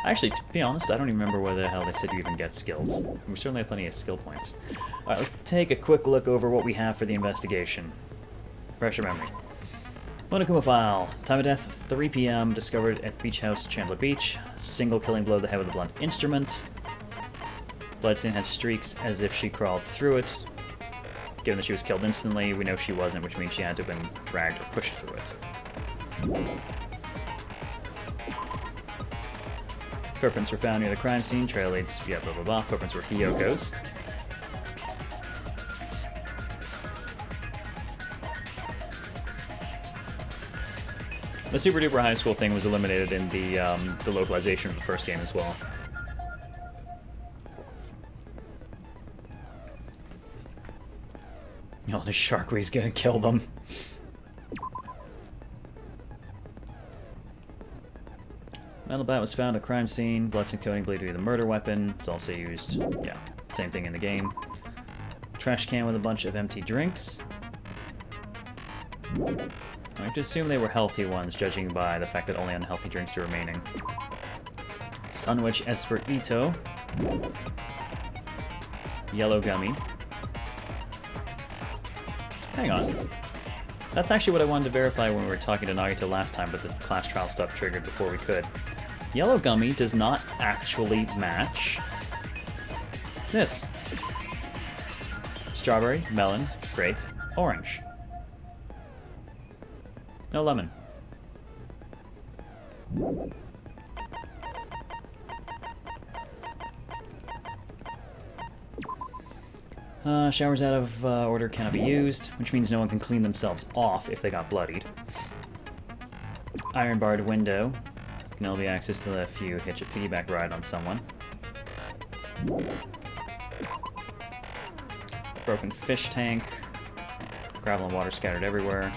Actually, to be honest, I don't even remember where the hell they said you even get skills. We certainly have plenty of skill points. Alright, let's take a quick look over what we have for the investigation. Refresh your memory. Monokuma file. Time of death, 3 p.m. Discovered at Beach House, Chandler Beach. Single killing blow to the head with a blunt instrument. Bloodstain has streaks as if she crawled through it. Given that she was killed instantly, we know she wasn't, which means she had to have been dragged or pushed through it. Footprints were found near the crime scene. Trail leads, yeah, blah blah blah. Footprints were Hiyoko's. The super duper high school thing was eliminated in the localization of the first game as well. Oh, the Sharkwee's gonna kill them. Metal bat was found at a crime scene. Bloodstain coating believed to be the murder weapon. It's also used, yeah, same thing in the game. Trash can with a bunch of empty drinks. I have to assume they were healthy ones, judging by the fact that only unhealthy drinks are remaining. Sunwich Esper Ito. Yellow gummy. Hang on. That's actually what I wanted to verify when we were talking to Nagito last time, but the class trial stuff triggered before we could. Yellow gummy does not actually match this. Strawberry, melon, grape, orange. No lemon. Showers out of order cannot be used, which means no one can clean themselves off if they got bloodied. Iron barred window. Can only be accessed if you hitch a piggyback ride on someone. Broken fish tank. Gravel and water scattered everywhere.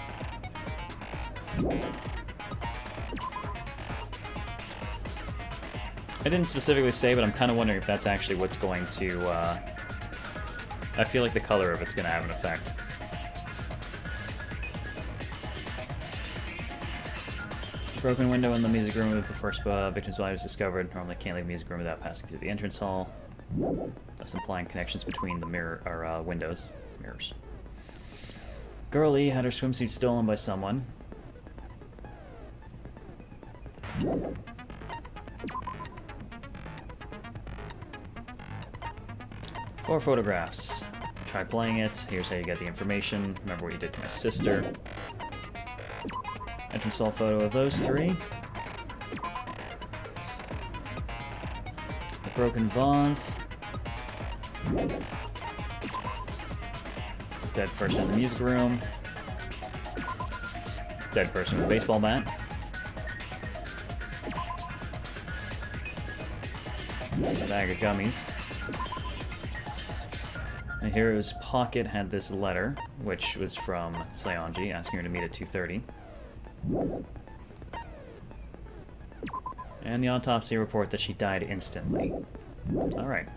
I didn't specifically say, but I'm kind of wondering if that's actually what's going to, I feel like the color of it's going to have an effect. Broken window in the music room before victim's body was discovered. Normally can't leave the music room without passing through the entrance hall. Thus implying connections between the mirror or windows. Mirrors. Girlie had her swimsuit stolen by someone. Four photographs. Try playing it. Here's how you get the information. Remember what you did to my sister. Entrance hall photo of those three. The broken vase. Dead person in the music room. Dead person with a baseball bat. A bag of gummies. My hero's pocket had this letter, which was from Saionji, asking her to meet at 2:30. And the autopsy report that she died instantly. Alright.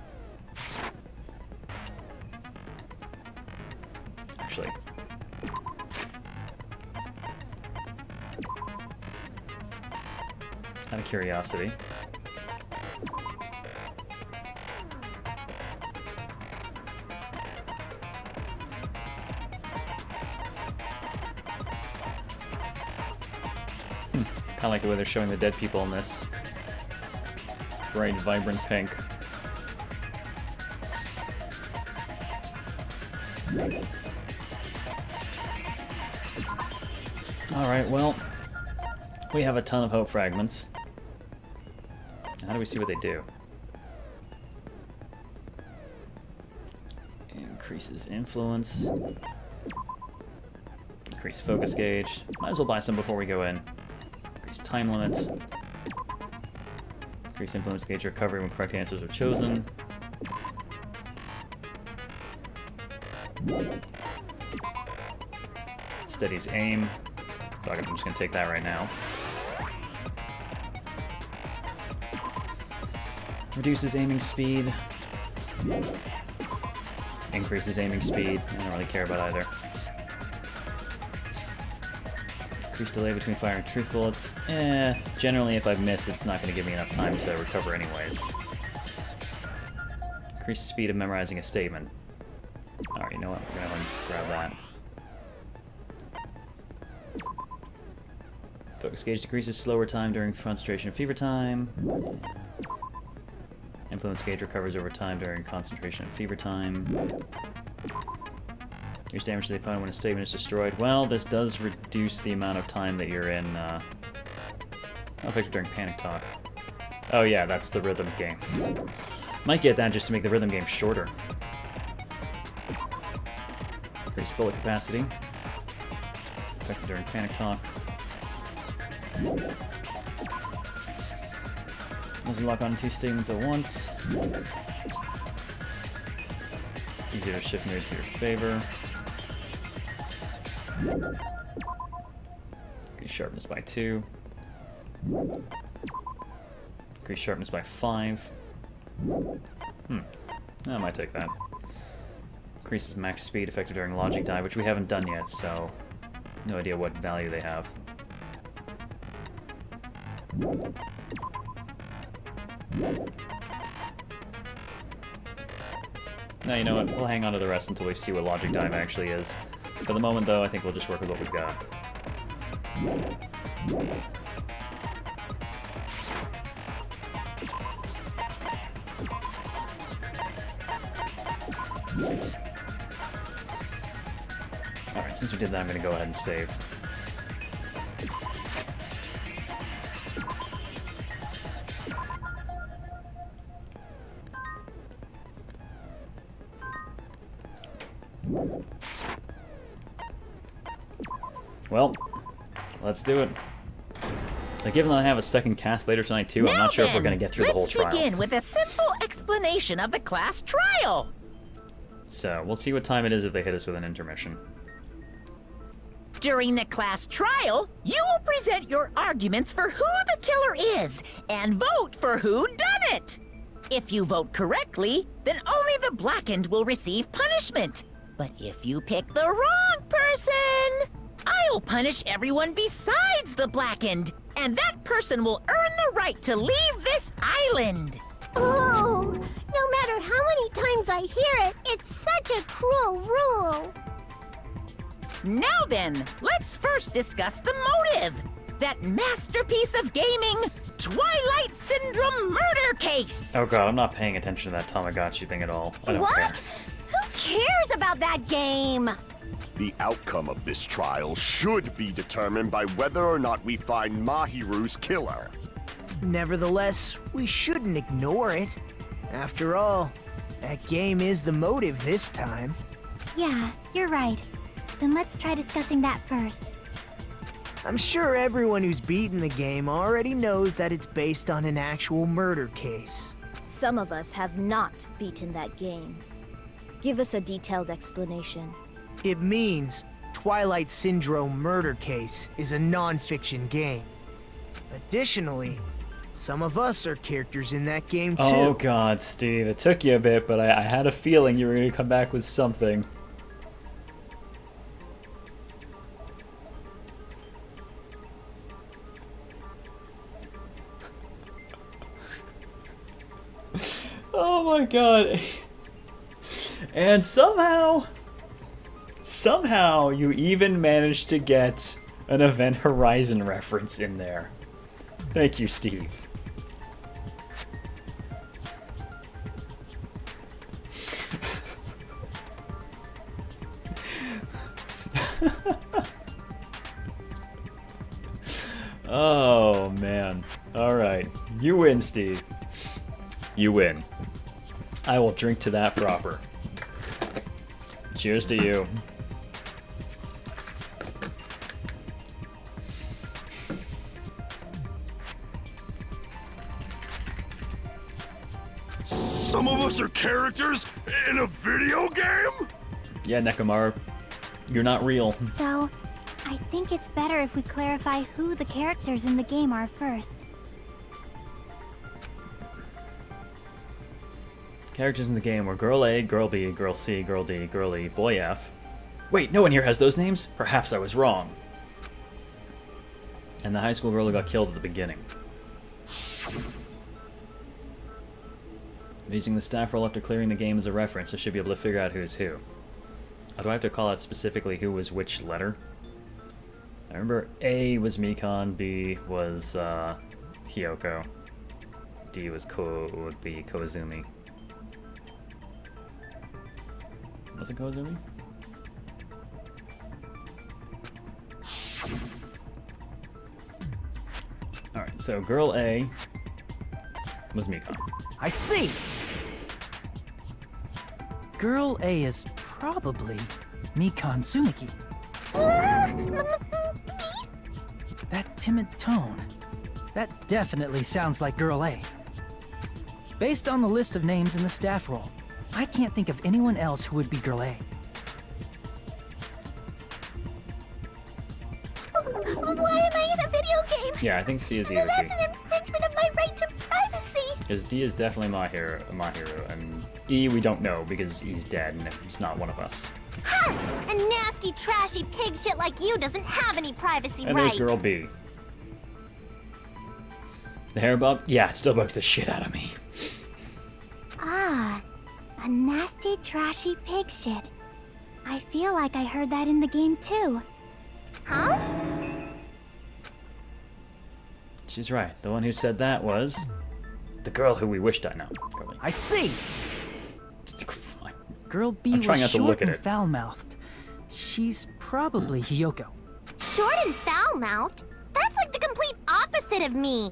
Actually. Out of curiosity. I like the way they're showing the dead people in this. Bright, vibrant pink. Alright, well, we have a ton of hope fragments. How do we see what they do? Increases influence. Increase focus gauge. Might as well buy some before we go in. Increase time limits. Increase influence gauge recovery when correct answers are chosen. Steadies aim. Fuck it, I'm just gonna take that right now. Reduces aiming speed. Increases aiming speed. I don't really care about either. Increase delay between firing truth bullets. Generally if I've missed, it's not going to give me enough time to recover anyways. Increase the speed of memorizing a statement. Alright, you know what? We're going to grab that. Focus gauge decreases slower time during concentration and fever time. Influence gauge recovers over time during concentration and fever time. Here's damage to the opponent when a statement is destroyed. Well, this does reduce the amount of time that you're in, effective during panic talk. Oh yeah, that's the rhythm game. Might get that just to make the rhythm game shorter. Increase bullet capacity. Effective during panic talk. Doesn't lock on 2 statements at once. Easier to shift mood to your favor. Increase sharpness by 2. Increase sharpness by 5. I might take that. Increases max speed effective during logic dive, which we haven't done yet, so no idea what value they have. Now, you know what? We'll hang on to the rest until we see what logic dive actually is. For the moment, though, I think we'll just work with what we've got. Alright, since we did that, I'm going to go ahead and save. Well, let's do it. Now, given that I have a second cast later tonight too, I'm not sure if we're going to get through the whole trial. Let's begin with a simple explanation of the class trial. So, we'll see what time it is if they hit us with an intermission. During the class trial, you will present your arguments for who the killer is and vote for who done it. If you vote correctly, then only the blackened will receive punishment. But if you pick the wrong person, I'll punish everyone besides the blackened, and that person will earn the right to leave this island. Oh, no matter how many times I hear it, it's such a cruel rule. Now then, let's first discuss the motive. That masterpiece of gaming, Twilight Syndrome murder case. Oh god, I'm not paying attention to that Tamagotchi thing at all. I don't care. What? Who cares about that game? The outcome of this trial should be determined by whether or not we find Mahiru's killer. Nevertheless, we shouldn't ignore it. After all, that game is the motive this time. Yeah, you're right. Then let's try discussing that first. I'm sure everyone who's beaten the game already knows that it's based on an actual murder case. Some of us have not beaten that game. Give us a detailed explanation. It means Twilight Syndrome murder case is a non-fiction game. Additionally, some of us are characters in that game too. Oh god, Steve, it took you a bit, but I had a feeling you were going to come back with something. Oh my god. And somehow you even managed to get an Event Horizon reference in there. Thank you, Steve. Oh man. Alright. You win, Steve. You win. I will drink to that proper. Cheers to you. Some of us are characters in a video game? Yeah, Nekomaru. You're not real. So, I think it's better if we clarify who the characters in the game are first. Characters in the game were Girl A, Girl B, Girl C, Girl D, Girl E, Boy F. Wait, no one here has those names? Perhaps I was wrong. And the high school girl who got killed at the beginning. Using the staff roll after clearing the game as a reference, I should be able to figure out who's who. Do I have to call out specifically who was which letter? I remember A was Mikon, B was Hyoko, D would be Kozumi. Was it Kozumi? Alright, so girl A was Mikon. I see! Girl A is probably Mikon Tsumiki. That timid tone. That definitely sounds like Girl A. Based on the list of names in the staff roll, I can't think of anyone else who would be Girl A. Why am I in a video game? Yeah, I think C is No, Ibuki. that's an infringement of my right to privacy. Because D is definitely Mahiru, and E we don't know because he's dead and he's not one of us. Ha! A nasty, trashy pig shit like you doesn't have any privacy And rights. there's girl B. The hair bob? Yeah, it still bugs the shit out of me. Ah, a nasty, trashy pig shit. I feel like I heard that in the game too. Huh? She's right. The one who said that was the girl who we wished I know. Probably. I see! Girl B I'm trying was not to look short at and it. foul-mouthed. She's probably Hyoko. Short and foul-mouthed? That's like the complete opposite of me.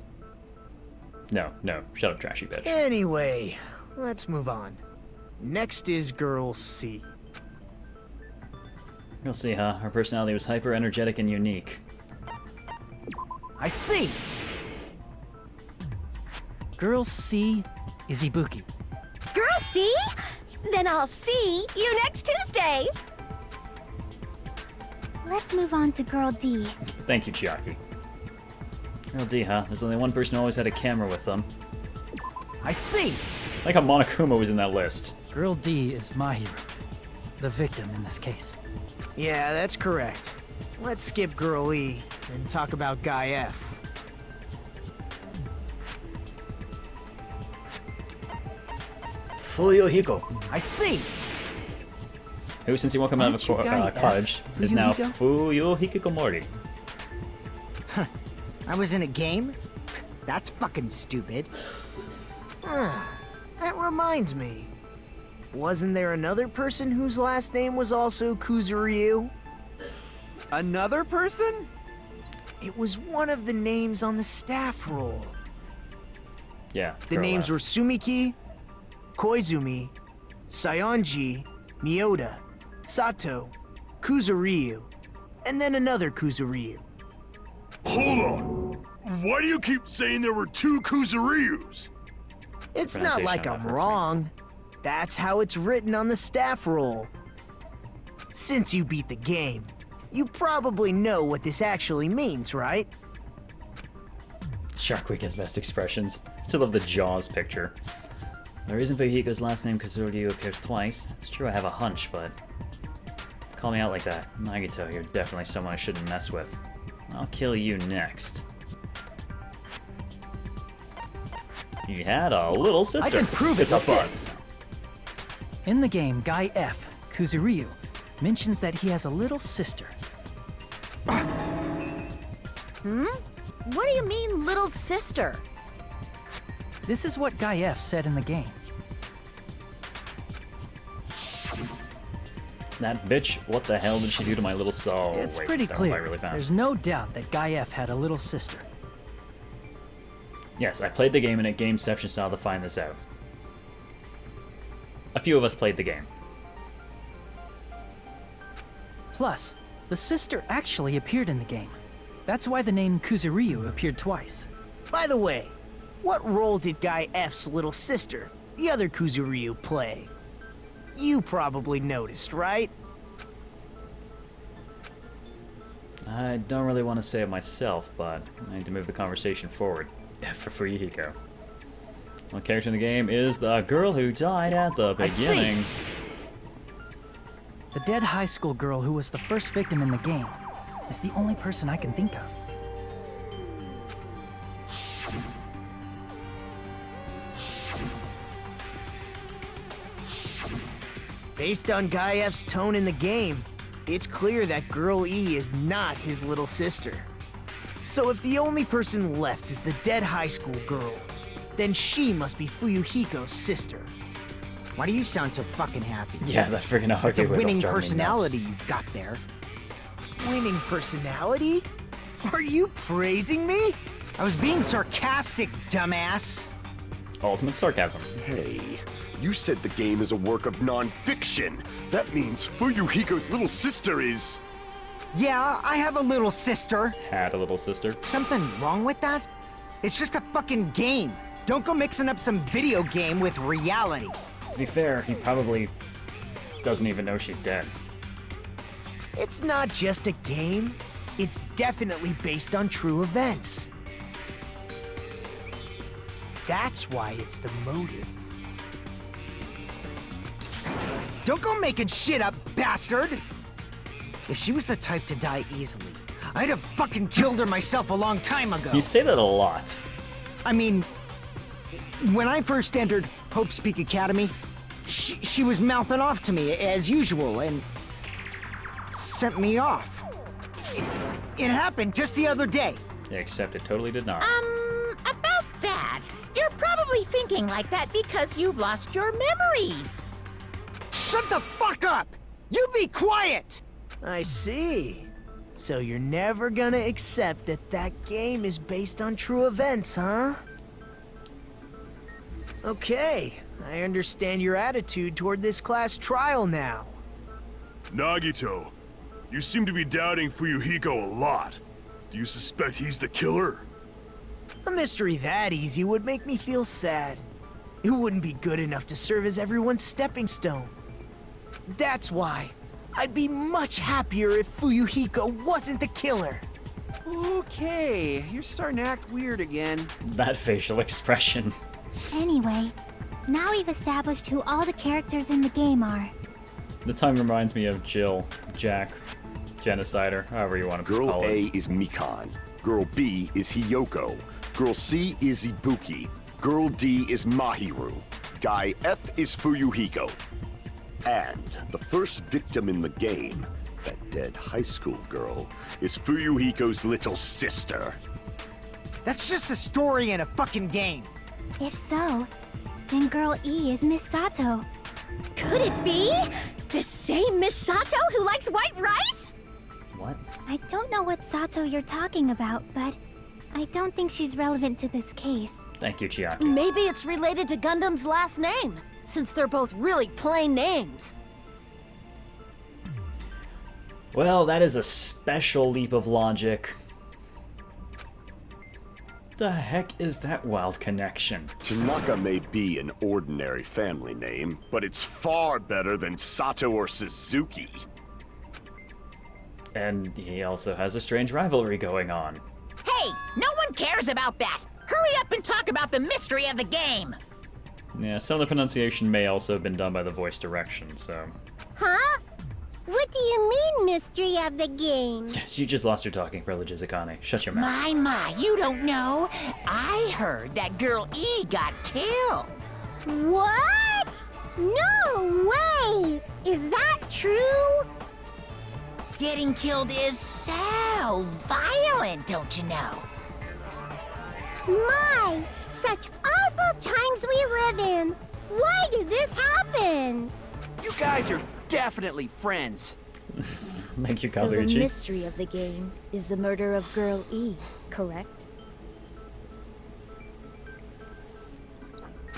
No, shut up, trashy bitch. Anyway, let's move on. Next is girl C. You'll see, huh? Her personality was hyper energetic and unique. I see! Girl C is Ibuki. Girl C? Then I'll see you next Tuesday. Let's move on to girl D. Thank you, Chiaki. Girl D, huh? There's only one person who always had a camera with them. I see! Like how Monokuma was in that list. Girl D is Mahiru, the victim in this case. Yeah, that's correct. Let's skip girl E and talk about guy F. Fuyohiko, I see! who, since he won't come out of Aren't you guy F, college, is now Fuyuhiko? Fuyohikikomori. I was in a game? That's fucking stupid. That reminds me. Wasn't there another person whose last name was also Kuzuryu? Another person? It was one of the names on the staff roll. Yeah. The names were Sumiki, Koizumi, Sayonji, Miyoda, Sato, Kuzuryu, and then another Kuzuryu. Hold on. Why do you keep saying there were two Kuzuryus? It's not Pronunciation like of I'm that hurts me. wrong. That's how it's written on the staff roll. Since you beat the game, you probably know what this actually means, right? Shark Week has best expressions. Still love the Jaws picture. The reason Fuyohiko's last name Kuzuryu appears twice. It's true I have a hunch, but call me out like that. Nagito, you're definitely someone I shouldn't mess with. I'll kill you next. He had a little sister. I can prove it It's a with buzz. this. In the game, Guy F, Kuzuryu, mentions that he has a little sister. What do you mean, little sister? This is what Guy F said in the game. That bitch, what the hell did she do to my little soul? It's Wait, pretty that went by clear. really fast. There's no doubt that Guy F had a little sister. Yes, I played the game in a gameception style to find this out. A few of us played the game. Plus, the sister actually appeared in the game. That's why the name Kuzuryu appeared twice. By the way, what role did Guy F's little sister, the other Kuzuryu, play? You probably noticed, right? I don't really want to say it myself, but I need to move the conversation forward. For Fuyohiko. One character in the game is the girl who died at the I see. beginning. The dead high school girl who was the first victim in the game is the only person I can think of. Based on Guy F's tone in the game, it's clear that Girl E is not his little sister. So if the only person left is the dead high school girl, then she must be Fuyuhiko's sister. Why do you sound so fucking happy? Yeah, that freaking It's a arcade riddle's winning driving me personality nuts. you've got there. Winning personality? Are you praising me? I was being sarcastic, dumbass. Ultimate sarcasm. Hey, you said the game is a work of non-fiction. That means Fuyuhiko's little sister is... Yeah, I have a little sister. Had a little sister. Something wrong with that? It's just a fucking game. Don't go mixing up some video game with reality. To be fair, he probably doesn't even know she's dead. It's not just a game. It's definitely based on true events. That's why it's the motive. Don't go making shit up, bastard! If she was the type to die easily, I'd have fucking killed her myself a long time ago. You say that a lot. I mean, when I first entered Hope's Peak Academy, she was mouthing off to me as usual and sent me off. It happened just the other day. Except it totally did not. About that, you're probably thinking like that because you've lost your memories. Shut the fuck up! You be quiet! I see. So you're never gonna accept that that game is based on true events, huh? Okay, I understand your attitude toward this class trial now. Nagito, you seem to be doubting Fuyuhiko a lot. Do you suspect he's the killer? A mystery that easy would make me feel sad. It wouldn't be good enough to serve as everyone's stepping stone. That's why I'd be much happier if Fuyuhiko wasn't the killer. Okay, you're starting to act weird again. That facial expression. Anyway, now we've established who all the characters in the game are. The tongue reminds me of Jill, Jack, Genocider, however you want to Girl call it. A is Mikan. Girl B is Hiyoko. Girl C is Ibuki. Girl D is Mahiru. Guy F is Fuyuhiko. And the first victim in the game, that dead high school girl, is Fuyuhiko's little sister. That's just a story in a fucking game. If so, then Girl E is Miss Sato. Could it be? The same Miss Sato who likes white rice? What? I don't know what Sato you're talking about, but I don't think she's relevant to this case. Thank you, Chiaki. Maybe it's related to Gundam's last name, since they're both really plain names. Well, that is a special leap of logic. The heck is that wild connection? Tanaka may be an ordinary family name, but it's far better than Sato or Suzuki. And he also has a strange rivalry going on. Hey, no one cares about that. Hurry up and talk about the mystery of the game. Yeah, some of the pronunciation may also have been done by the voice direction, so... Huh? What do you mean, mystery of the game? You just lost your talking privileges, Akane. Shut your mouth. My, you don't know. I heard that Girl E got killed. What? No way! Is that true? Getting killed is so violent, don't you know? My, such awful times we live in. Why did this happen? You guys are definitely friends. Thank you, So the Kazuichi. mystery of the game is the murder of Girl E, correct?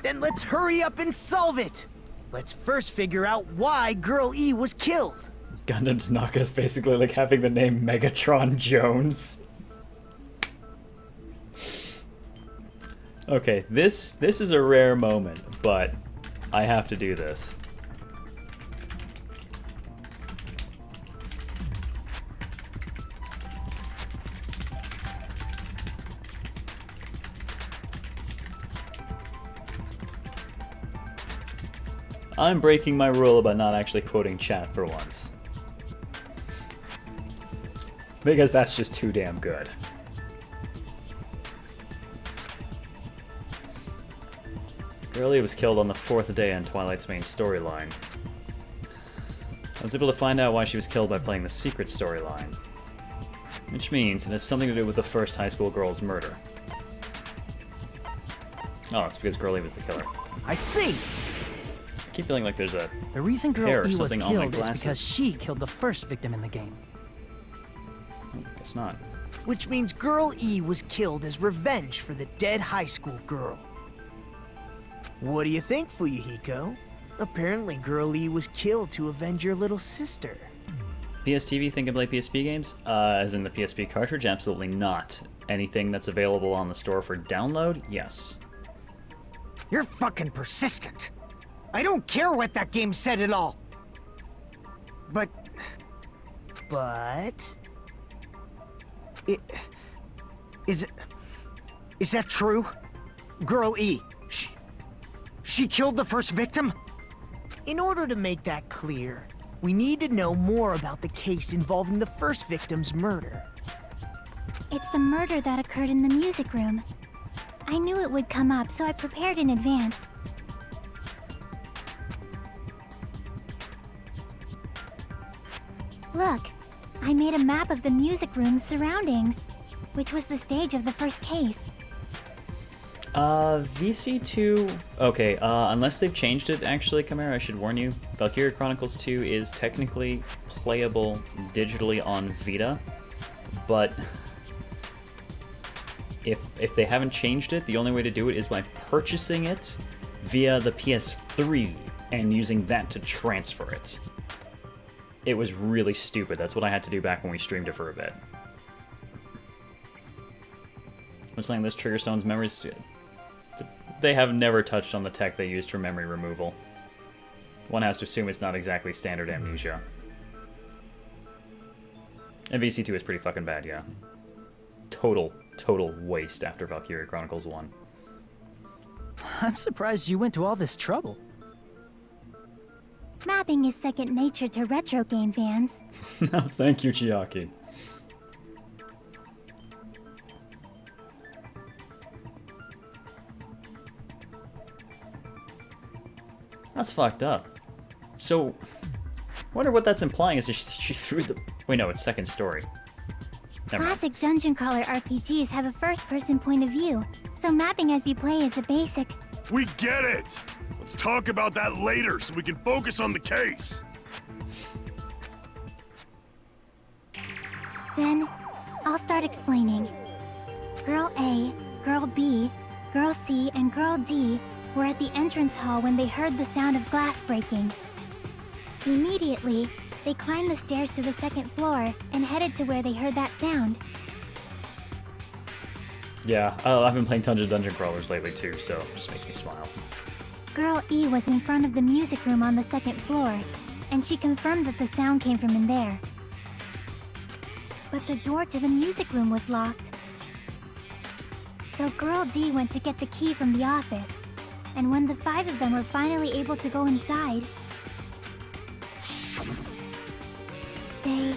Then let's hurry up and solve it. Let's first figure out why Girl E was killed. Gundam's Naka is basically like having the name Megatron Jones. Okay, this is a rare moment, but I have to do this. I'm breaking my rule about not actually quoting chat for once. Because that's just too damn good. Girlie was killed on the 4th day in Twilight's main storyline. I was able to find out why she was killed by playing the secret storyline. Which means it has something to do with the first high school girl's murder. Oh, it's because Girl E was the killer. I see! I keep feeling like there's a The reason Girl hair or E was something on my killed is glasses. because she killed the first victim in the game. Guess not. Which means Girl E was killed as revenge for the dead high school girl. What do you think, Fuyuhiko? Apparently Girl E was killed to avenge your little sister. PSTV think I play PSP games? As in the PSP cartridge? Absolutely not. Anything that's available on the store for download? Yes. You're fucking persistent. I don't care what that game said at all. But... Is that true? Girl E, she killed the first victim? In order to make that clear, we need to know more about the case involving the first victim's murder. It's the murder that occurred in the music room. I knew it would come up, so I prepared in advance. Look, I made a map of the music room's surroundings, which was the stage of the first case. VC2... Okay, unless they've changed it, actually, Chimera, I should warn you. Valkyria Chronicles 2 is technically playable digitally on Vita, but if they haven't changed it, the only way to do it is by purchasing it via the PS3 and using that to transfer it. It was really stupid. That's what I had to do back when we streamed it for a bit. I'm saying this Trigger Stone's memories... They have never touched on the tech they used for memory removal. One has to assume it's not exactly standard amnesia. And VC2 is pretty fucking bad, yeah. Total waste after Valkyria Chronicles 1. I'm surprised you went to all this trouble. Mapping is second nature to retro game fans. No, thank you, Chiaki. That's fucked up. So, I wonder what that's implying is that she threw the... Wait, no, it's second story. Never mind. Classic dungeon crawler RPGs have a first-person point of view, so mapping as you play is a basic. We get it! Let's talk about that later so we can focus on the case. Then, I'll start explaining. Girl A, Girl B, Girl C, and Girl D were at the entrance hall when they heard the sound of glass breaking. Immediately, they climbed the stairs to the second floor and headed to where they heard that sound. Yeah, I've been playing tons of dungeon crawlers lately too, so it just makes me smile. Girl E was in front of the music room on the second floor, and she confirmed that the sound came from in there. But the door to the music room was locked. So Girl D went to get the key from the office, and when the 5 of them were finally able to go inside, they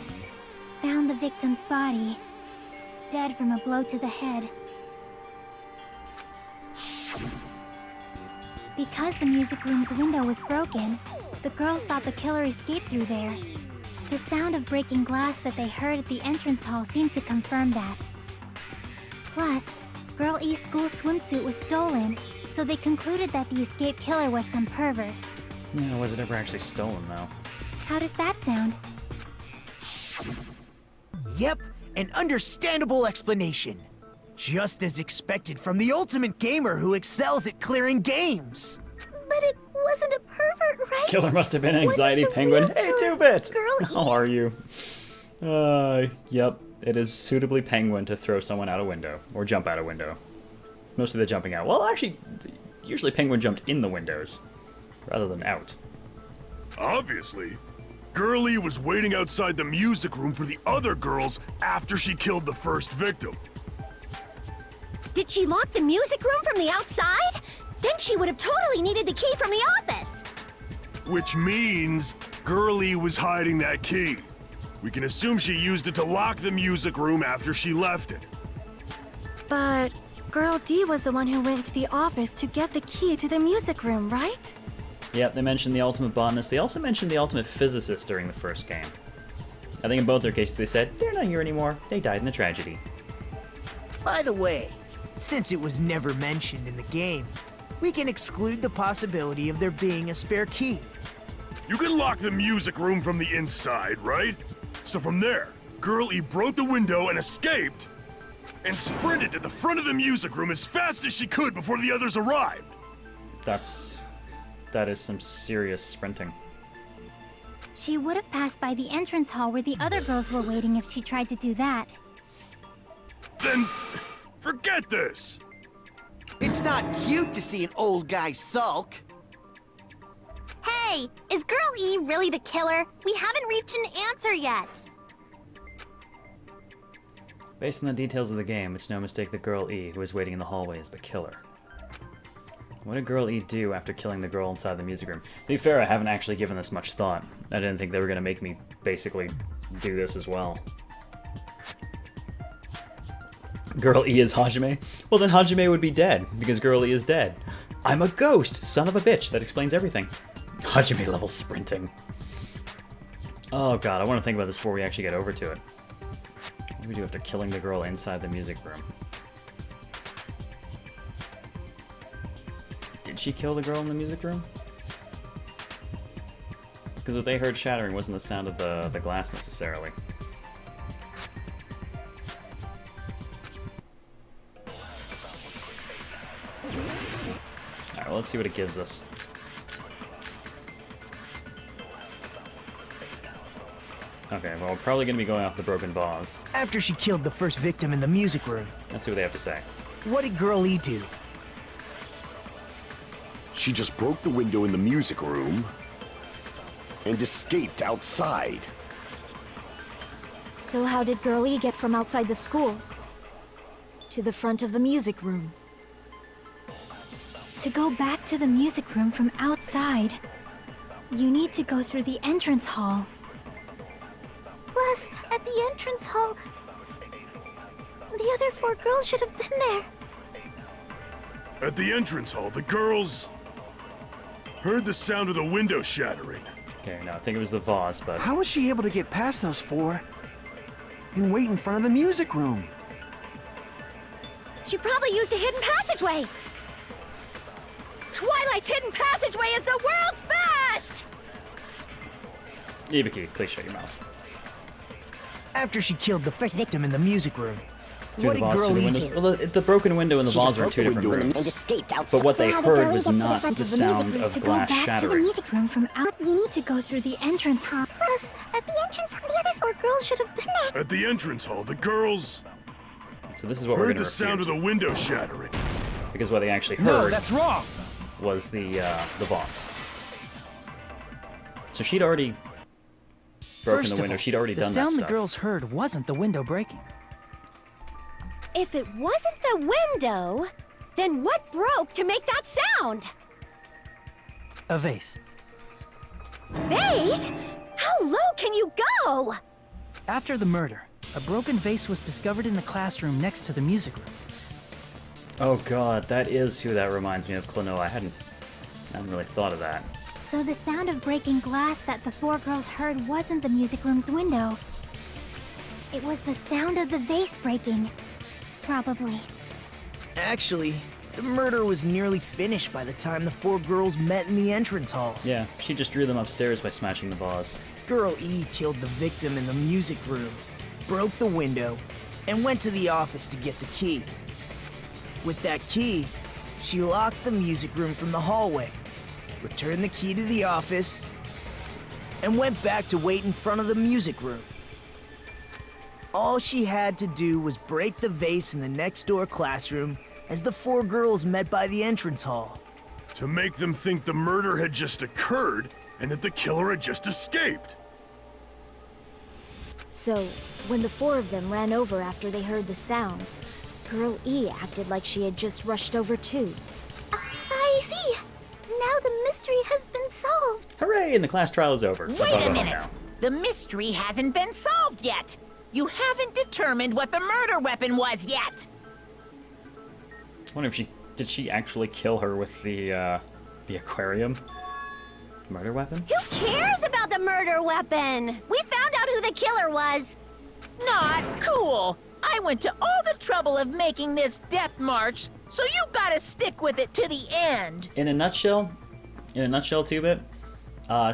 found the victim's body, dead from a blow to the head. Because the music room's window was broken, the girls thought the killer escaped through there. The sound of breaking glass that they heard at the entrance hall seemed to confirm that. Plus, Girl E's school swimsuit was stolen, so they concluded that the escaped killer was some pervert. Yeah, was it ever actually stolen, though? How does that sound? Yep, an understandable explanation. Just as expected from the ultimate gamer who excels at clearing games. But it wasn't a pervert, right? Killer must have been an anxiety Wasn't the penguin. real Hey, killer 2-Bit! Girl E? How are you? Yep. It is suitably penguin to throw someone out a window. Or jump out a window. Mostly the jumping out. Well, actually, usually penguin jumped in the windows. Rather than out. Obviously. Girlie was waiting outside the music room for the other girls after she killed the first victim. Did she lock the music room from the outside? Then she would have totally needed the key from the office. Which means Girlie was hiding that key. We can assume she used it to lock the music room after she left it. But Girl D was the one who went to the office to get the key to the music room, right? Yep, they mentioned the ultimate botanist. They also mentioned the ultimate physicist during the first game. I think in both their cases they said, they're not here anymore. They died in the tragedy. By the way, since it was never mentioned in the game, we can exclude the possibility of there being a spare key. You can lock the music room from the inside, right? So from there, Girl E broke the window and escaped, and sprinted to the front of the music room as fast as she could before the others arrived. That is some serious sprinting. She would have passed by the entrance hall where the other girls were waiting if she tried to do that. Then, forget this! It's not cute to see an old guy sulk. Hey, is Girl E really the killer? We haven't reached an answer yet. Based on the details of the game, it's no mistake that Girl E, who is waiting in the hallway, is the killer. What did Girl E do after killing the girl inside the music room? To be fair, I haven't actually given this much thought. I didn't think they were going to make me basically do this as well. Girl E is Hajime? Well, then Hajime would be dead, because Girl E is dead. I'm a ghost! Son of a bitch! That explains everything. Hajime level sprinting. Oh god, I want to think about this before we actually get over to it. What do we do after killing the girl inside the music room? Did she kill the girl in the music room? Because what they heard shattering wasn't the sound of the glass necessarily. Alright, well, let's see what it gives us. Okay, well, we're probably going to be going off the broken vase. After she killed the first victim in the music room, Let's see what they have to say. what did Girl E do? She just broke the window in the music room and escaped outside. So how did Girl E get from outside the school to the front of the music room? To go back to the music room from outside, you need to go through the entrance hall. Plus, at the entrance hall, the other 4 girls should have been there. At the entrance hall, the girls heard the sound of the window shattering. Okay, no, I think it was the vase, but... How was she able to get past those 4 and wait in front of the music room? She probably used a hidden passageway. Twilight's hidden passageway is the world's best! Ibiki, please shut your mouth. After she killed the first victim in the music room, Through what the did vase, Girl through the E windows. do? Well, the broken window and the She vase just were in broke two the different window rooms. and escaped outside. But what they So how did heard Girl E was get to the not front the of the music sound room? of To go glass back to the shattering. music room from out, you need to go through the entrance hall. Plus, at the entrance hall, the other 4 girls should have been there. At the entrance hall, the girls So this is what we're heard going to the sound of the window shattering. Because what they actually No, heard that's wrong! was the vase. So she'd already broken First the of window. all, She'd already the done that sound stuff. the girls heard wasn't the window breaking. If it wasn't the window, then what broke to make that sound? A vase. Vase? How low can you go? After the murder, a broken vase was discovered in the classroom next to the music room. Oh god, that is who that reminds me of, Klonoa. I hadn't really thought of that. So the sound of breaking glass that the 4 girls heard wasn't the music room's window. It was the sound of the vase breaking. Probably. Actually, the murder was nearly finished by the time the 4 girls met in the entrance hall. Yeah, she just drew them upstairs by smashing the vase. Girl E killed the victim in the music room, broke the window, and went to the office to get the key. With that key, she locked the music room from the hallway, returned the key to the office, and went back to wait in front of the music room. All she had to do was break the vase in the next door classroom as the 4 girls met by the entrance hall. To make them think the murder had just occurred and that the killer had just escaped. So, when the 4 of them ran over after they heard the sound, Girl E acted like she had just rushed over too. I see. Now the mystery has been solved. Hooray! And the class trial is over. That's all Wait a going on minute! now. The mystery hasn't been solved yet! You haven't determined what the murder weapon was yet! I wonder if did she actually kill her with the aquarium? Murder weapon? Who cares about the murder weapon? We found out who the killer was. Not cool. I went to all the trouble of making this death march, so you gotta stick with it to the end. In a nutshell, 2-bit,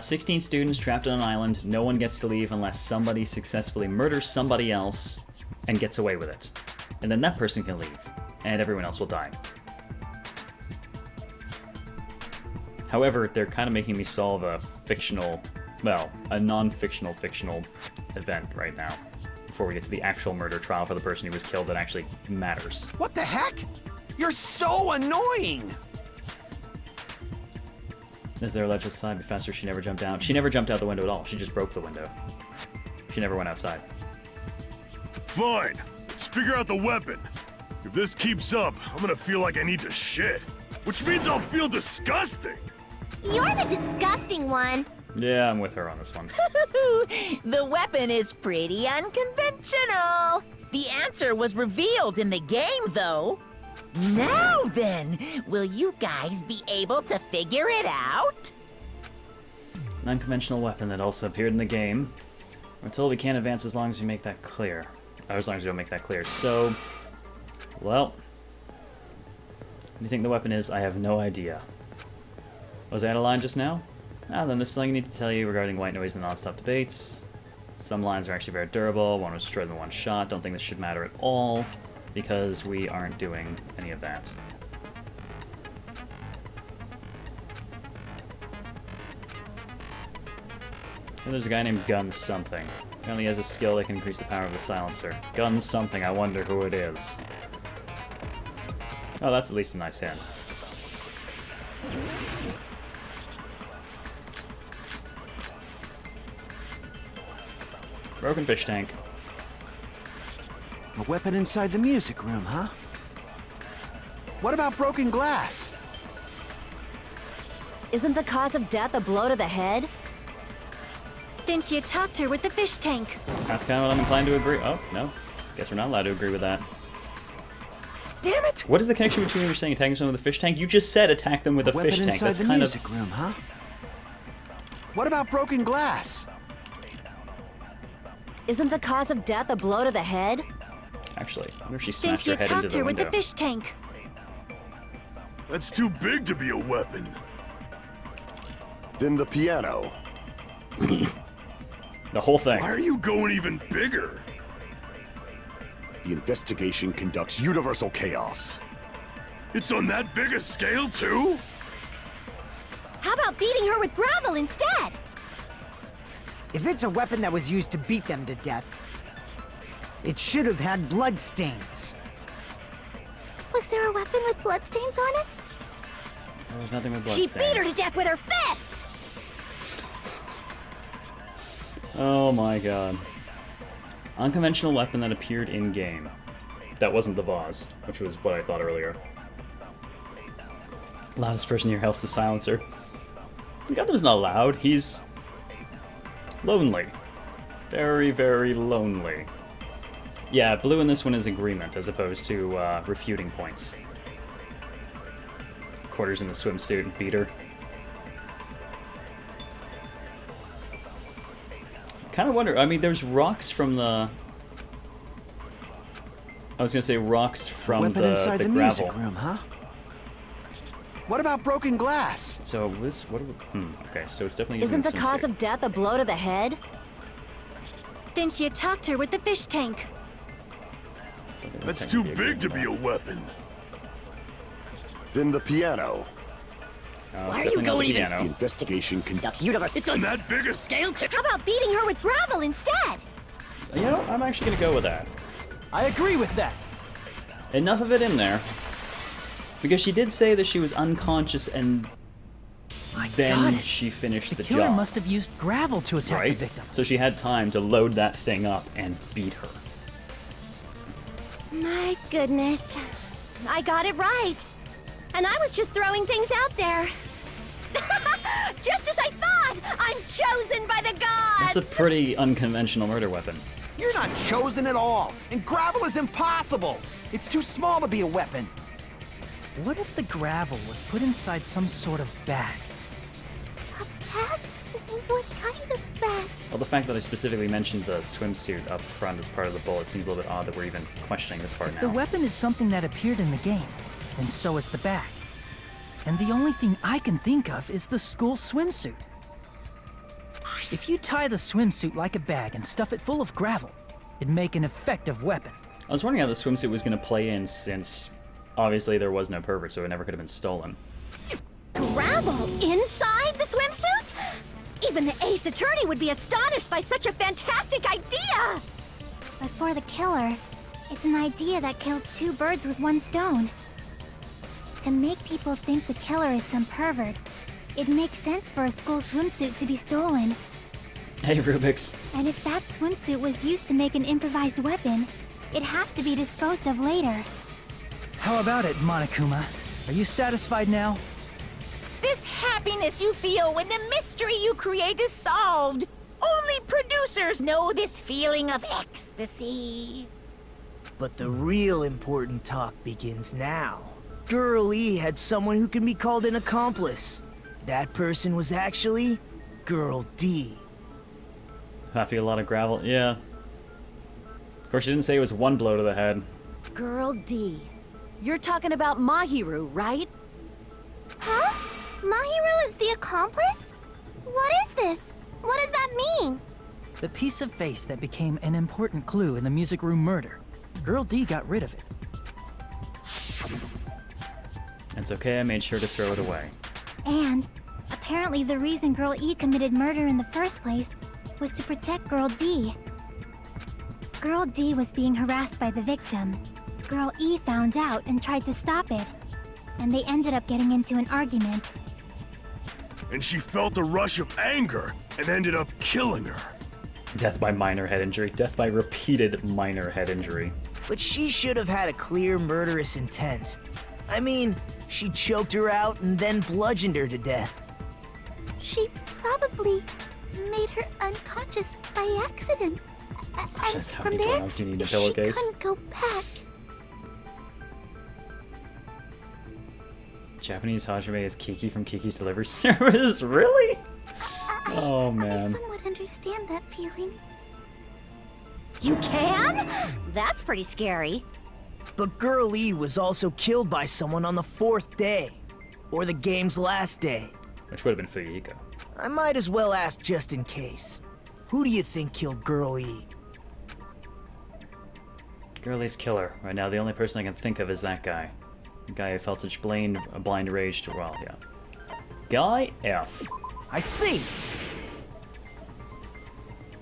16 students trapped on an island. No one gets to leave unless somebody successfully murders somebody else and gets away with it. And then that person can leave, and everyone else will die. However, they're kind of making me solve a fictional, well, a non-fictional fictional event right now, before we get to the actual murder trial for the person who was killed that actually matters. What the heck? You're so annoying! Is there a ledge outside? Be faster, she never jumped out. She never jumped out the window at all. She just broke the window. She never went outside. Fine. Let's figure out the weapon. If this keeps up, I'm gonna feel like I need to shit. Which means I'll feel disgusting. You're the disgusting one. Yeah, I'm with her on this one. The weapon is pretty unconventional. The answer was revealed in the game, though. Now then, will you guys be able to figure it out? An unconventional weapon that also appeared in the game. We're told we can't advance as long as we make that clear. Or as long as we don't make that clear. So, well, what do you think the weapon is? I have no idea. Was I out of line just now? Ah, then this is all I need to tell you regarding white noise and non-stop debates. Some lines are actually very durable. One was destroyed in one shot. Don't think this should matter at all, because we aren't doing any of that. And there's a guy named Gun Something. Apparently he has a skill that can increase the power of the silencer. Gun Something, I wonder who it is. Oh, that's at least a nice hint. Broken fish tank. A weapon inside the music room, huh? What about broken glass? Isn't the cause of death a blow to the head? Then she attacked her with the fish tank. That's kind of what I'm inclined to agree. Oh, no. Guess we're not allowed to agree with that. Damn it! What is the connection between what you're saying attacking someone with a fish tank? You just said attack them with a fish tank. That's kind of... music room, huh? What about broken glass? Isn't the cause of death a blow to the head? Actually, I wonder if she Then smashed she her head into attacked the her with window. the fish tank. That's too big to be a weapon. Then the piano. The whole thing. Why are you going even bigger? The investigation conducts universal chaos. It's on that big a scale, too? How about beating her with gravel instead? If it's a weapon that was used to beat them to death, it should have had blood stains. Was there a weapon with bloodstains on it? There was nothing with blood She stains. beat her to death with her fists! Oh my god. Unconventional weapon that appeared in-game. That wasn't the vase, which was what I thought earlier. Loudest person here helps the silencer. Gundam's not loud, he's... lonely. Very, very lonely. Yeah, blue in this one is agreement, as opposed to refuting points. Quarters in the swimsuit, beat her. Kind of wonder, I mean, there's rocks from the... I was gonna say rocks from Weapon the inside the gravel. music room, huh? What about broken glass? So this, what do we, okay, so it's definitely Isn't the cause of death a blow to the head? Then she attacked her with the fish tank. That's too big to be a weapon. Then the piano. Why are you going The investigation conducts universal. It's on that big a scale, too. How about beating her with gravel instead? You know, I'm actually gonna go with that. I agree with that. Enough of it in there. Because she did say that she was unconscious and then she finished the Killer job. must have used gravel to attack the Right? victim. So she had time to load that thing up and beat her. My goodness. I got it right. And I was just throwing things out there. Just as I thought! I'm chosen by the gods! That's a pretty unconventional murder weapon. You're not chosen at all, and gravel is impossible. It's too small to be a weapon. What if the gravel was put inside some sort of bag? Bag? Well, the fact that I specifically mentioned the swimsuit up front as part of the bullet seems a little bit odd that we're even questioning this part now. The weapon is something that appeared in the game, and so is the bag. And the only thing I can think of is the school swimsuit. If you tie the swimsuit like a bag and stuff it full of gravel, it'd make an effective weapon. I was wondering how the swimsuit was going to play in, since obviously there was no pervert, so it never could have been stolen. Gravel inside the swimsuit? Even the ace attorney would be astonished by such a fantastic idea! But for the killer, it's an idea that kills two birds with one stone. To make people think the killer is some pervert, it makes sense for a school swimsuit to be stolen. Hey, Rubik's. And if that swimsuit was used to make an improvised weapon, it'd have to be disposed of later. How about it, Monokuma? Are you satisfied now? This happiness you feel when the mystery you create is solved. Only producers know this feeling of ecstasy. But the real important talk begins now. Girl E had someone who can be called an accomplice. That person was actually Girl D. Happy a lot of gravel. Yeah. Of course, she didn't say it was one blow to the head. Girl D. You're talking about Mahiru, right? Huh? Mahiru is the accomplice? What is this? What does that mean? The piece of face that became an important clue in the music room murder. Girl D got rid of it. It's okay, I made sure to throw it away. And apparently the reason Girl E committed murder in the first place was to protect Girl D. Girl D was being harassed by the victim. Girl E found out and tried to stop it. And they ended up getting into an argument. And she felt a rush of anger and ended up killing her. Death by minor head injury. Death by repeated minor head injury. But she should have had a clear murderous intent. I mean, she choked her out and then bludgeoned her to death. She probably made her unconscious by accident. Just how many times do you need a pillowcase? She couldn't go back. Japanese Hajime is Kiki from Kiki's Delivery Service? Really? Oh, man. I somewhat understand that feeling. You can? That's pretty scary. But Girl E was also killed by someone on the 4th day. Or the game's last day. Which would have been Fuyuhiko. I might as well ask just in case. Who do you think killed Girl E? Girlie's killer. Right now, the only person I can think of is that guy. The guy who felt such blind rage to, well, yeah. Guy F. I see!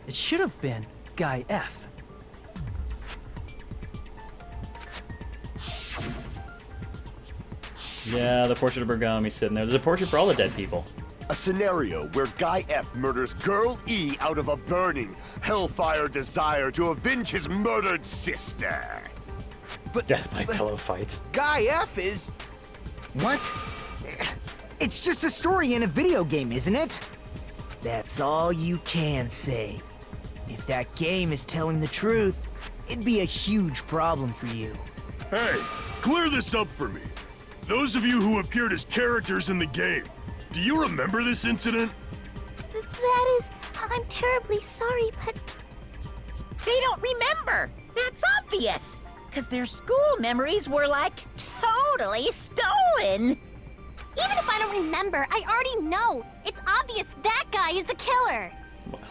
It should have been Guy F. Yeah, the portrait of Bergami's sitting there. There's a portrait for all the dead people. A scenario where Guy F murders Girl E out of a burning, hellfire desire to avenge his murdered sister. But Death by pillow fight. Guy F is... What? It's just a story in a video game, isn't it? that's all you can say. If that game is telling the truth, it'd be a huge problem for you. Hey, clear this up for me. Those of you who appeared as characters in the game, do you remember this incident? That is... I'm terribly sorry, but... They don't remember. That's obvious. Because their school memories were, like, totally stolen. Even if I don't remember, I already know. It's obvious that guy is the killer. Well,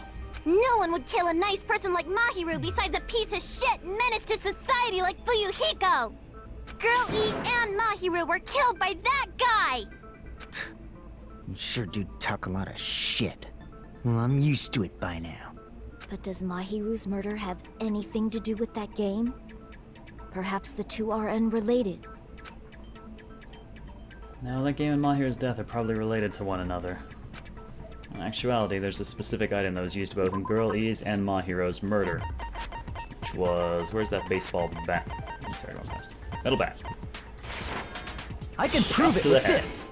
No one would kill a nice person like Mahiru besides a piece of shit menace to society like Fuyuhiko. Girl E and Mahiru were killed by that guy. You sure do talk a lot of shit. Well, I'm used to it by now. But does Mahiru's murder have anything to do with that game? Perhaps the two are unrelated. no, that game and Mahiru's death are probably related to one another. In actuality, there's a specific item that was used both in Girl E's and Mahiru's murder. Which was... where's that baseball bat? I'm sorry, going fast. Metal bat. I can prove Shots it to the with head. this.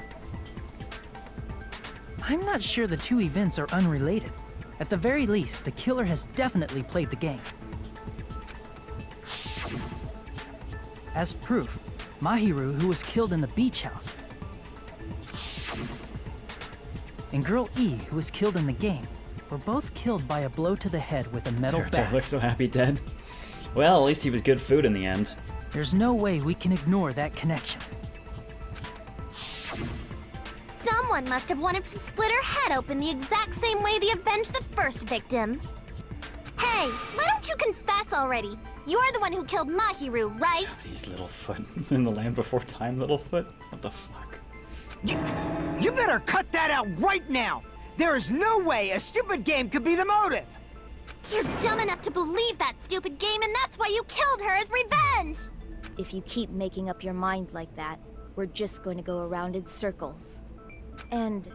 I'm not sure the two events are unrelated. At the very least, the killer has definitely played the game. As proof, Mahiru, who was killed in the beach house, and Girl E, who was killed in the game, were both killed by a blow to the head with a metal Naruto bat. looks so happy dead. Well, at least he was good food in the end. There's no way we can ignore that connection. Someone must have wanted to split her head open the exact same way they avenged the first victim. Hey, why don't you confess already? You're the one who killed Mahiru, right? These Littlefoot. In the Land Before Time, Littlefoot? What the fuck? You better cut that out right now! There is no way a stupid game could be the motive! You're dumb enough to believe that stupid game, and that's why you killed her as revenge! If you keep making up your mind like that, we're just going to go around in circles. And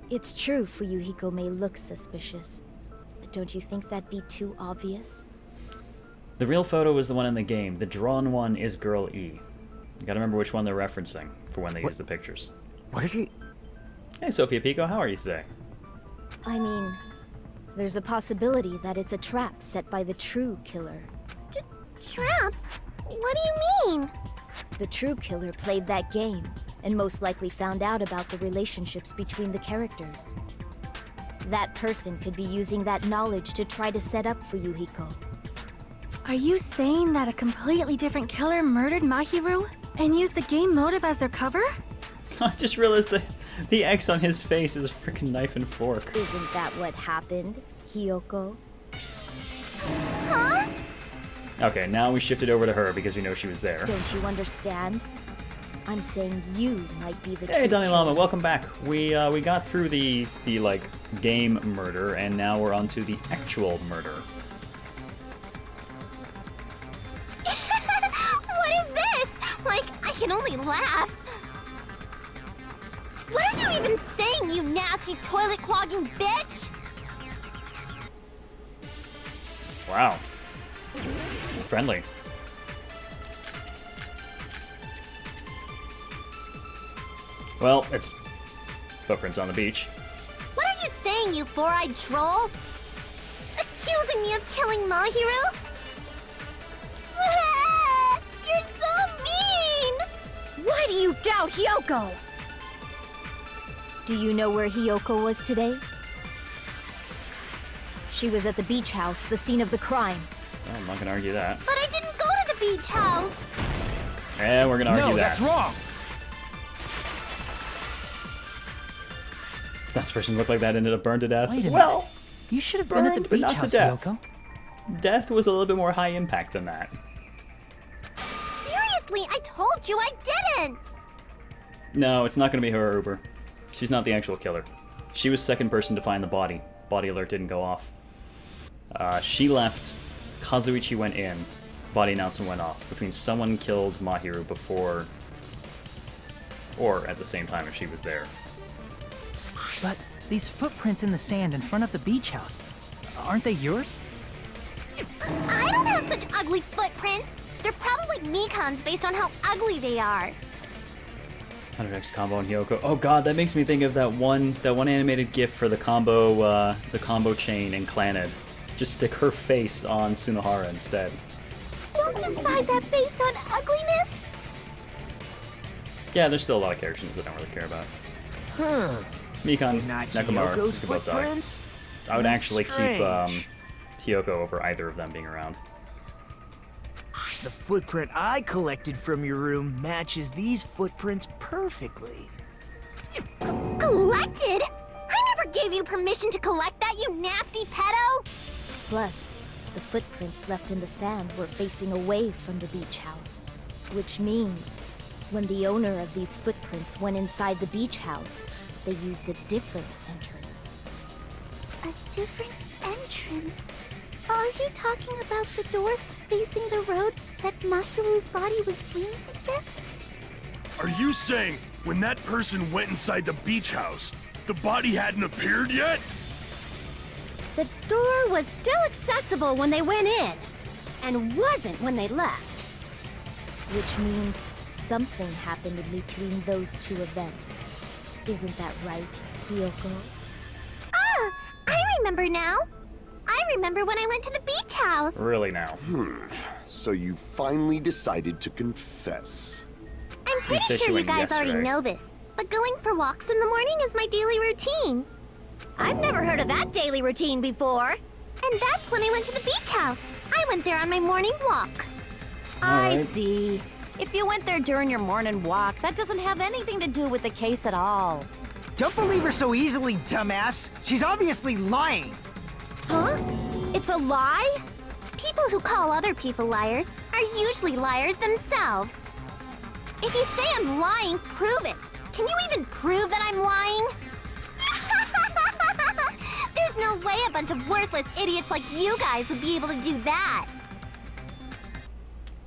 it's true Fuyuhiko may look suspicious, but don't you think that'd be too obvious? The real photo is the one in the game. The drawn one is Girl E. You gotta remember which one they're referencing for when they use the pictures. What did he... Hey, Sophia Pico, how are you today? I mean, there's a possibility that it's a trap set by the true killer. Trap? What do you mean? The true killer played that game, and most likely found out about the relationships between the characters. That person could be using that knowledge to try to set up Fuyuhiko. Are you saying that a completely different killer murdered Mahiru and used the game motive as their cover? I just realized the X on his face is a freaking knife and fork. Isn't that what happened, Hiyoko? Huh? Okay, now we shifted over to her because we know she was there. Don't you understand? I'm saying you might be the Hey, true Donnie killer. Llama, welcome back. We got through the like game murder, and now we're on to the actual murder. What is this? Like, I can only laugh. What are you even saying, you nasty toilet-clogging bitch? Wow. Friendly. Well, it's footprints on the beach. What are you saying, you four-eyed troll? Accusing me of killing Mahiru? You're so mean! Why do you doubt Hiyoko? Do you know where Hiyoko was today? She was at the beach house, the scene of the crime. Well, I'm not gonna argue that. But I didn't go to the beach house! And we're gonna argue No, that. that's wrong! That person looked like that ended up burned to death. Wait a minute. Well, You should have been at burned, the but beach not to house, death. Hiyoko. Death was a little bit more high impact than that. Seriously, I told you I didn't! No, it's not gonna be her or Uber. She's not the actual killer. She was second person to find the body. Body alert didn't go off. She left, Kazuichi went in, body announcement went off, which means someone killed Mahiru before, or at the same time if she was there. But these footprints in the sand in front of the beach house, aren't they yours? I don't have such ugly footprints! They're probably Mikan's based on how ugly they are. 100x combo on Hiyoko. Oh god, that makes me think of that one animated GIF for the combo chain in Clannad. Just stick her face on Sunohara instead. Don't decide that based on ugliness! Yeah, there's still a lot of characters that I don't really care about. Huh. Mikan, Not Nekomaru, Hiyoko's they could both die. footprints? I would That's actually keep strange. Hiyoko over either of them being around. The footprint I collected from your room matches these footprints perfectly. Collected? I never gave you permission to collect that, you nasty pedo! Plus, the footprints left in the sand were facing away from the beach house. Which means, when the owner of these footprints went inside the beach house, they used a different entrance. A different entrance? Are you talking about the door facing the road that Mahiru's body was leaning against? Are you saying when that person went inside the beach house, the body hadn't appeared yet? The door was still accessible when they went in, and wasn't when they left. Which means something happened in between those two events. Isn't that right, Hiyoko? Ah! I remember now! I remember when I went to the beach house! Really now. So you finally decided to confess. I'm pretty said she sure you went guys already yesterday. know this, but going for walks in the morning is my daily routine. I've never heard of that daily routine before. And that's when I went to the beach house. I went there on my morning walk. I Alright. see. If you went there during your morning walk, that doesn't have anything to do with the case at all. Don't believe her so easily, dumbass. She's obviously lying. Huh? It's a lie? People who call other people liars are usually liars themselves. If you say I'm lying, prove it. Can you even prove that I'm lying? There's no way a bunch of worthless idiots like you guys would be able to do that.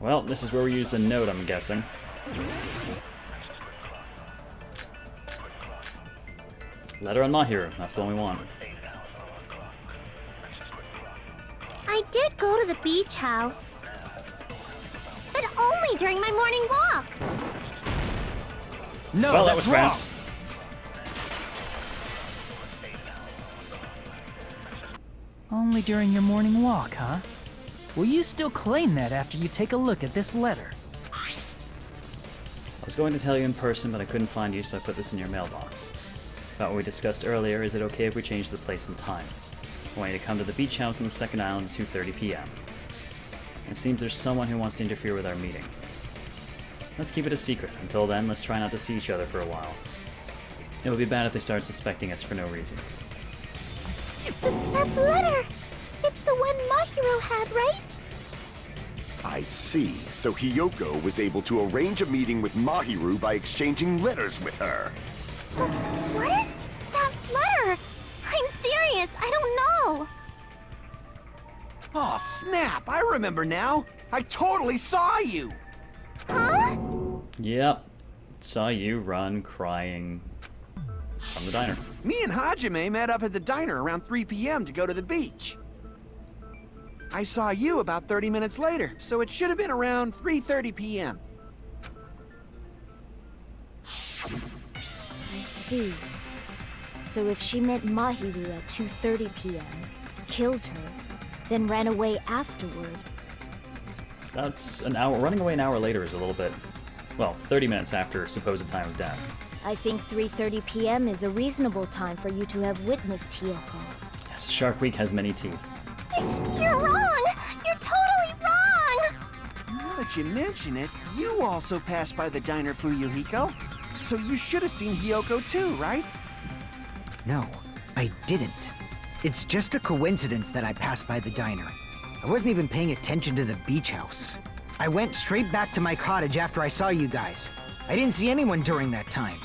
Well, this is where we use the note, I'm guessing. Letter on Mahiru, that's the one we want. I did go to the beach house. But only during my morning walk. No, Well, that that's was wrong. fast. Only during your morning walk, huh? Will you still claim that after you take a look at this letter? I was going to tell you in person, but I couldn't find you, so I put this in your mailbox. About what we discussed earlier, is it okay if we change the place and time? I want you to come to the beach house on the second island at 2:30 p.m. It seems there's someone who wants to interfere with our meeting. Let's keep it a secret. Until then, let's try not to see each other for a while. It would be bad if they start suspecting us for no reason. That letter! It's the one Mahiru had, right? I see. So Hiyoko was able to arrange a meeting with Mahiru by exchanging letters with her. What is that letter? I'm serious, I don't know. Oh, snap! I remember now. I totally saw you. Huh? Yep. Saw you run crying from the diner. Me and Hajime met up at the diner around 3 p.m. to go to the beach. I saw you about 30 minutes later, so it should have been around 3:30 p.m. I see. So if she met Mahiru at 2:30 p.m., killed her, then ran away afterward. That's an hour. Running away an hour later is a little bit, well, 30 minutes after supposed time of death. I think 3:30 p.m. is a reasonable time for you to have witnessed Hiyoko. Yes, Shark Week has many teeth. You're wrong! You're totally wrong! Now that you mention it, you also passed by the diner, Fuyuhiko. So you should have seen Hiyoko too, right? No, I didn't. It's just a coincidence that I passed by the diner. I wasn't even paying attention to the beach house. I went straight back to my cottage after I saw you guys. I didn't see anyone during that time.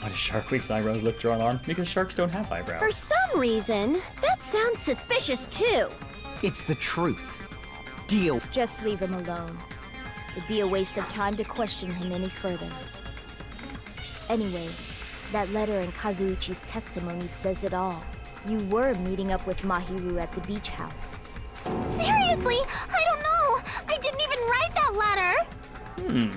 Why does Shark Week's eyebrows look drawn on? Because sharks don't have eyebrows. For some reason, that sounds suspicious too. It's the truth. Deal. Just leave him alone. It'd be a waste of time to question him any further. Anyway, that letter in Kazuichi's testimony says it all. You were meeting up with Mahiru at the beach house. Seriously, I don't know! I didn't even write that letter!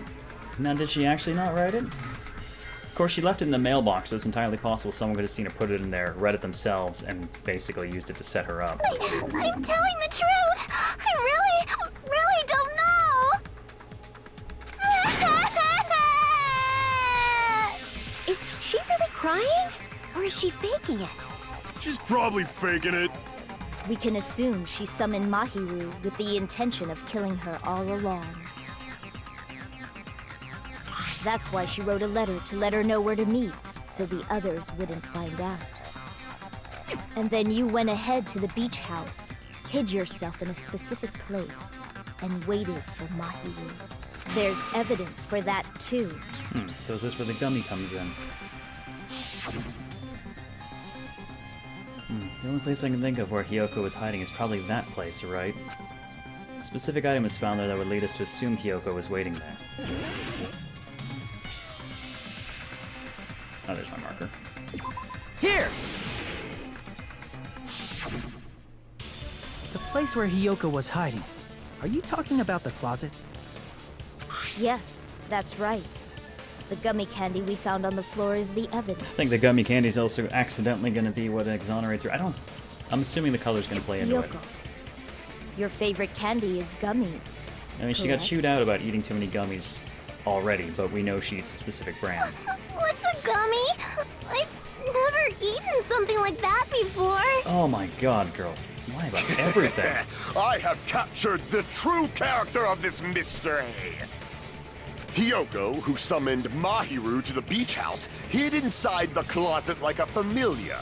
Now, did she actually not write it? Of course, she left it in the mailbox, so it's entirely possible someone could have seen her put it in there, read it themselves, and basically used it to set her up. I'm telling the truth! I really don't know! Is she really crying? Or is she faking it? She's probably faking it. We can assume she summoned Mahiru with the intention of killing her all along. That's why she wrote a letter to let her know where to meet, so the others wouldn't find out. And then you went ahead to the beach house, hid yourself in a specific place, and waited for Mahiru. There's evidence for that too. So is this where the gummy comes in? The only place I can think of where Hiyoko was hiding is probably that place, right? A specific item was found there that would lead us to assume Hiyoko was waiting there. Oh, there's my marker. Here! The place where Hiyoko was hiding. Are you talking about the closet? Yes, that's right. The gummy candy we found on the floor is the evidence. I think the gummy candy's also accidentally going to be what exonerates her. I'm assuming the color's going to play into it. Hiyoko, your favorite candy is gummies. I mean, she got correct? chewed out about eating too many gummies already, but we know she eats a specific brand. What's a gummy? I've never eaten something like that before. Oh my god, girl. Lie about everything. I have captured the true character of this mystery. Hiyoko, who summoned Mahiru to the beach house, hid inside the closet like a familiar.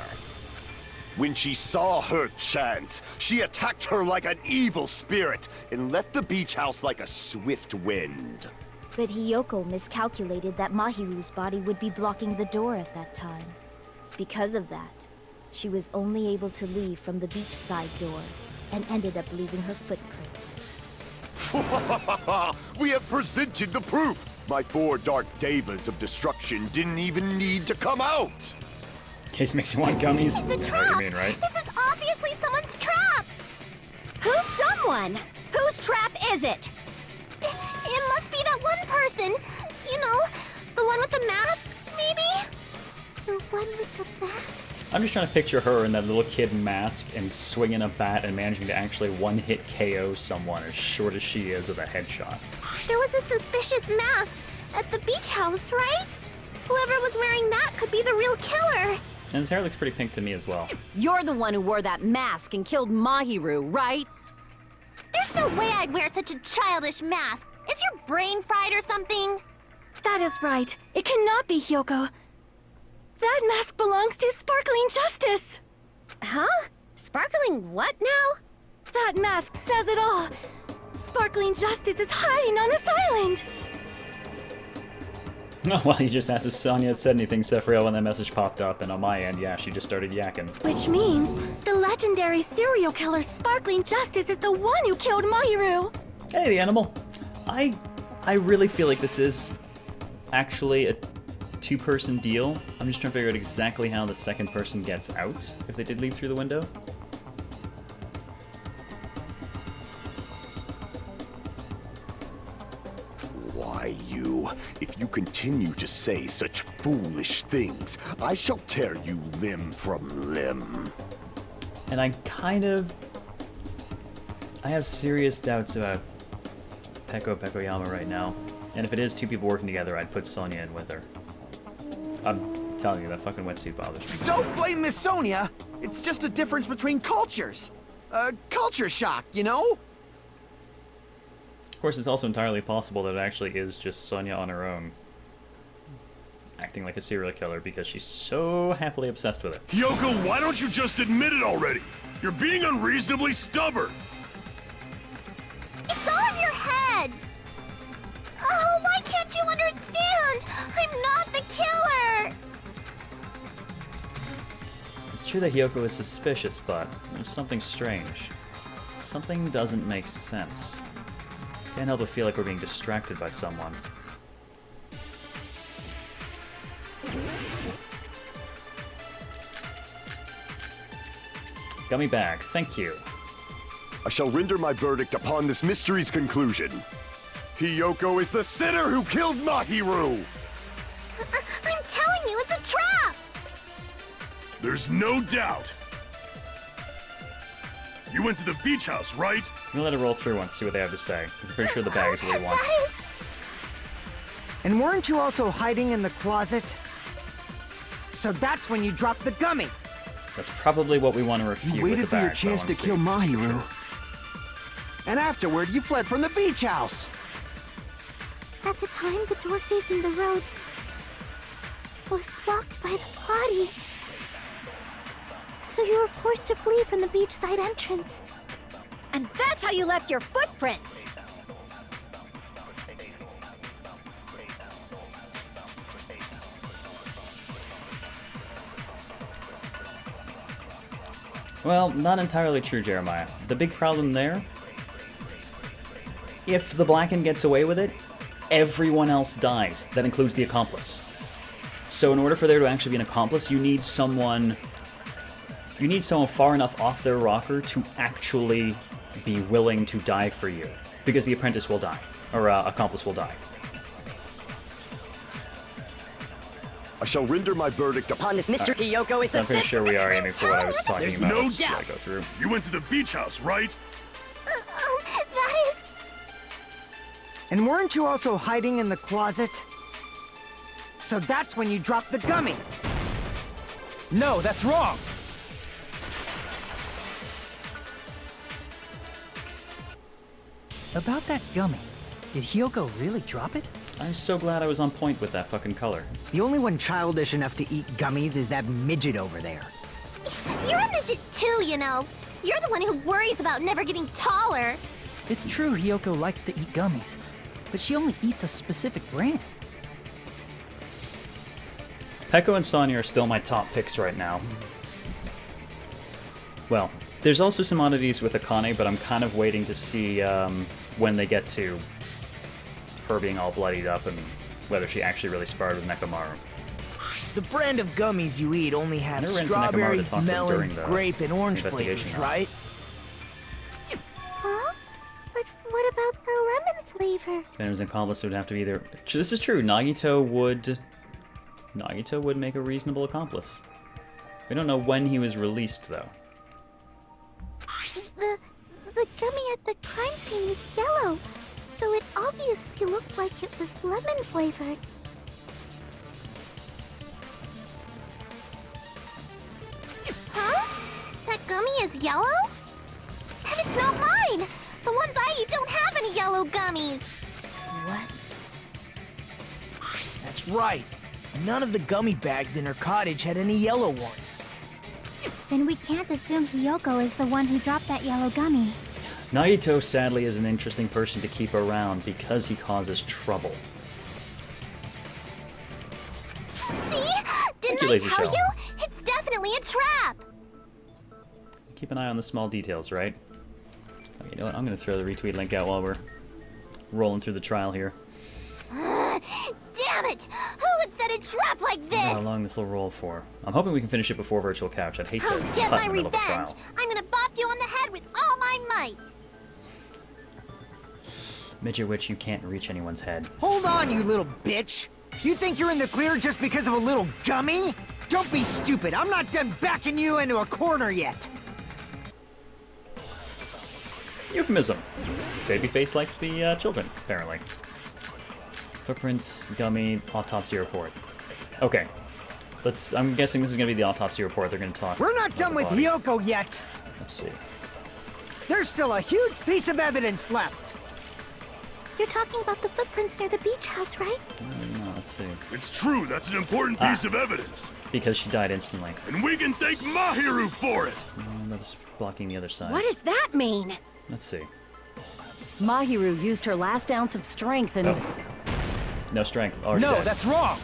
When she saw her chance, she attacked her like an evil spirit and left the beach house like a swift wind. But Hiyoko miscalculated that Mahiru's body would be blocking the door at that time. Because of that, she was only able to leave from the beachside door and ended up leaving her footprints. We have presented the proof! My 4 dark devas of destruction didn't even need to come out! Case makes you want gummies. It's a I know what trap! you mean, right? This is obviously someone's trap! Who's someone? Whose trap is it? It must be that one person. You know, the one with the mask, maybe? The one with the mask? I'm just trying to picture her in that little kid mask and swinging a bat and managing to actually one-hit KO someone as short as she is with a headshot. There was a suspicious mask at the beach house, right? Whoever was wearing that could be the real killer. And his hair looks pretty pink to me as well. You're the one who wore that mask and killed Mahiru, right? There's no way I'd wear such a childish mask. Is your brain fried or something? That is right. It cannot be Hiyoko. That mask belongs to Sparkling Justice! Huh? Sparkling what now? That mask says it all! Sparkling Justice is hiding on this island! Oh, well, you just asked if Sonya had said anything, Sephiroth, when that message popped up, and on my end, yeah, she just started yakking. Which means the legendary serial killer Sparkling Justice is the one who killed Mahiru! Hey, the animal! I really feel like this is actually a 2-person deal. I'm just trying to figure out exactly how the second person gets out, if they did leave through the window. Why, you, if you continue to say such foolish things, I shall tear you limb from limb. And I have serious doubts about Pekoyama right now. And if it is 2 people working together, I'd put Sonya in with her. I'm telling you, that fucking wetsuit bothers me. Don't blame Miss Sonia. It's just a difference between cultures. Culture shock, you know? Of course, it's also entirely possible that it actually is just Sonya on her own, acting like a serial killer because she's so happily obsessed with it. Hiyoko, why don't you just admit it already? You're being unreasonably stubborn. It's all in your heads! Oh, why can't you understand? I'm not the killer! It's true that Hiyoko is suspicious, but there's something strange. Something doesn't make sense. Can't help but feel like we're being distracted by someone. Gummy bag, thank you. I shall render my verdict upon this mystery's conclusion. Hiyoko is the sinner who killed Mahiru! I'm telling you, it's a trap! There's no doubt. You went to the beach house, right? I'm gonna let it roll through once, see what they have to say. I'm pretty sure the bag is what he wants. And weren't you also hiding in the closet? So that's when you dropped the gummy. That's probably what we want to refute You with waited the for your bag, chance to though, kill and see. Mahiru. And afterward, you fled from the beach house. At the time, the door facing the road was blocked by the body. So you were forced to flee from the beachside entrance. And that's how you left your footprints! Well, not entirely true, Jeremiah. The big problem there, if the Blackened gets away with it, everyone else dies. That includes the accomplice. So in order for there to actually be an accomplice, you need someone far enough off their rocker to actually be willing to die for you. Because the apprentice will die, or accomplice will die. I shall render my verdict upon this mystery. Hiyoko is So I'm pretty sure we are aiming for what I was talking There's about. no Let's just doubt. go through. You went to the beach house, right? That is... And weren't you also hiding in the closet? So that's when you dropped the gummy. No, that's wrong! About that gummy, did Hyoko really drop it? I'm so glad I was on point with that fucking color. The only one childish enough to eat gummies is that midget over there. You're a midget too, you know. You're the one who worries about never getting taller. It's true Hyoko likes to eat gummies, but she only eats a specific brand. Peko and Sonya are still my top picks right now. Well, there's also some oddities with Akane, but I'm kind of waiting to see when they get to her being all bloodied up and whether she actually really sparred with Nekomaru. The brand of gummies you eat only I have never ran into strawberry, Nekomaru to talk to him melon, during the grape, and orange investigation, flavors, though. right? Huh? But what about the lemon flavor? If it was an accomplice, it would have to be either... This is true, Nagito would make a reasonable accomplice. We don't know when he was released, though. The gummy at the crime scene was yellow, so it obviously looked like it was lemon flavored. Huh? That gummy is yellow? Then it's not mine! The ones I eat don't have any yellow gummies! What? That's right. None of the gummy bags in her cottage had any yellow ones. Then we can't assume Hyoko is the one who dropped that yellow gummy. Nagito, sadly, is an interesting person to keep around because he causes trouble. See? Didn't I Lazy tell Shell. you? It's definitely a trap! Keep an eye on the small details, right? Oh, you know what? I'm going to throw the retweet link out while we're rolling through the trial here. Damn it! Who would set a trap like I don't this? know how long this will roll for. I'm hoping we can finish it before Virtual Couch. I'd hate to I'll cut get in my the middle of the revenge! trial. I'm gonna bop you on the head with all my might! Midget Witch, you can't reach anyone's head. Hold on, you little bitch! You think you're in the clear just because of a little gummy? Don't be stupid. I'm not done backing you into a corner yet. Euphemism. Babyface likes the children, apparently. Footprints, gummy, autopsy report. Okay. I'm guessing this is going to be the autopsy report. They're going to talk. We're not done with the body. Hyoko yet. Let's see. There's still a huge piece of evidence left. You're talking about the footprints near the beach house, right? No, let's see. It's true, that's an important piece of evidence. Because she died instantly. And we can thank Mahiru for it! That was blocking the other side. What does that mean? Let's see. Mahiru used her last ounce of strength and... No strength. Already No, dead. that's wrong!